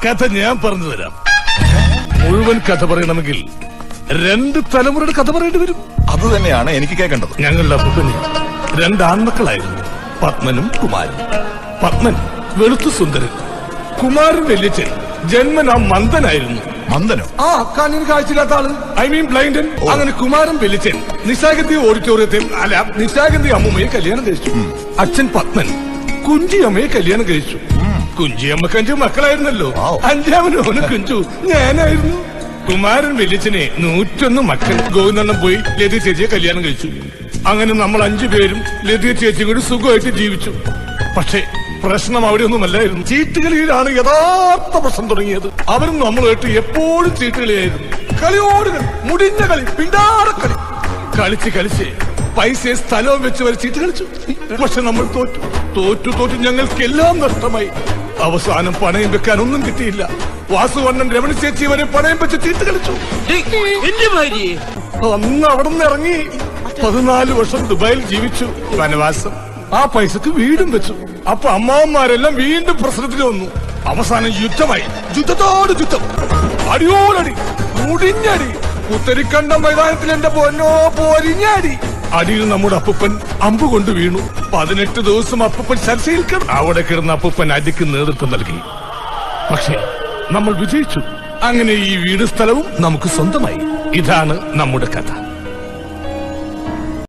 കഥ ഞാൻ പറഞ്ഞു തരാം. മുഴുവൻ കഥ പറയണമെങ്കിൽ 2 തലമുറയുടെ കഥ പറയേണ്ടി വരും. അത് തന്നെയാണ് എനിക്ക് കേൾക്കേണ്ടത്. ഞങ്ങളുടെ അപ്പൂപ്പന് 2 ആൺമക്കളായിരുന്നു, പത്മനും കുമാരൻ. പത്മൻ വെളുത്തു സുന്ദരൻ, കുമാരൻ വല്യച്ഛൻ ജന്മനാ മന്ദനായിരുന്നു. മന്ദനോ? ആ, കണ്ണിന് കാഴ്ചയില്ലാത്ത ആള്, ഐ മീൻ ബ്ലൈൻഡൻ. അങ്ങനെ കുമാരൻ വല്യച്ഛൻ നിശാഗന്ധി ഓഡിറ്റോറിയത്തെ അല്ല, നിശാഗന്ധി അമ്മൂമ്മയെ കല്യാണം കഴിച്ചു. അച്ഛൻ പത്മൻ കുഞ്ചിയമ്മയെ കല്യാണം കഴിച്ചു. കുഞ്ചിയമ്മക്ക് 5 മക്കളായിരുന്നല്ലോ. 5ാമനോന് കുഞ്ചു ഞാനായിരുന്നു. കുമാരൻ വല്യച്ഛനെ 101 മക്കൾ. ഗോവിന്ദണ്ണം പോയി ലതിക ചേച്ചിയെ കല്യാണം കഴിച്ചു. അങ്ങനെ നമ്മൾ 5 പേരും ലതിക ചേച്ചിയും കൂടി സുഖമായിട്ട് ജീവിച്ചു. പക്ഷേ പ്രശ്നം അവിടെ ഒന്നുമല്ലായിരുന്നു. ചീട്ടുകളിയിലാണ് യഥാർത്ഥ പ്രശ്നം തുടങ്ങിയത്. അവരും നമ്മളുമായിട്ട് എപ്പോഴും ചീട്ടുകളിയായിരുന്നു. കളിയോട് കളി, മുടിഞ്ഞ കളി, പിണ്ടാറക്കളി. കളിച്ച് പൈസയെ സ്ഥലവും വെച്ച് വരെ ചീട്ട് കളിച്ചു. പക്ഷെ നമ്മൾ തോറ്റു ഞങ്ങൾക്കെല്ലാം നഷ്ടമായി. അവസാനം പണയം വെക്കാൻ ഒന്നും കിട്ടിയില്ല. വാസുവണ്ണൻ രമണി ചേച്ചി വരെ പണയം വെച്ച് ചീട്ട് കളിച്ചു. അന്ന് അവിടെ നിന്ന് ഇറങ്ങി 14 വർഷം ദുബായിൽ ജീവിച്ചു, വനവാസം. ആ പൈസക്ക് വീടും വെച്ചു. അപ്പൊ അമ്മാവന്മാരെല്ലാം വീണ്ടും പ്രശ്നത്തിൽ വന്നു. അവസാനം യുദ്ധമായി. യുദ്ധത്തോട് യുദ്ധം, അടിയോടടി, മുടിഞ്ഞടി. കുത്തരിക്കണ്ട മൈതാനത്തിൽ എന്റെ പൊന്നോ പൊരിഞ്ഞടി. അടിയിൽ നമ്മുടെ അപ്പൂപ്പൻ അമ്പ് കൊണ്ട് വീണു. 18 ദിവസം അപ്പൂപ്പൻ ചർച്ചയിൽ കിടന്നു. അവിടെ കിടന്ന അപ്പൂപ്പൻ അടിക്ക് നേതൃത്വം നൽകി. പക്ഷേ നമ്മൾ വിജയിച്ചു. അങ്ങനെ ഈ വീട് സ്ഥലവും നമുക്ക് സ്വന്തമായി. ഇതാണ് നമ്മുടെ കഥ.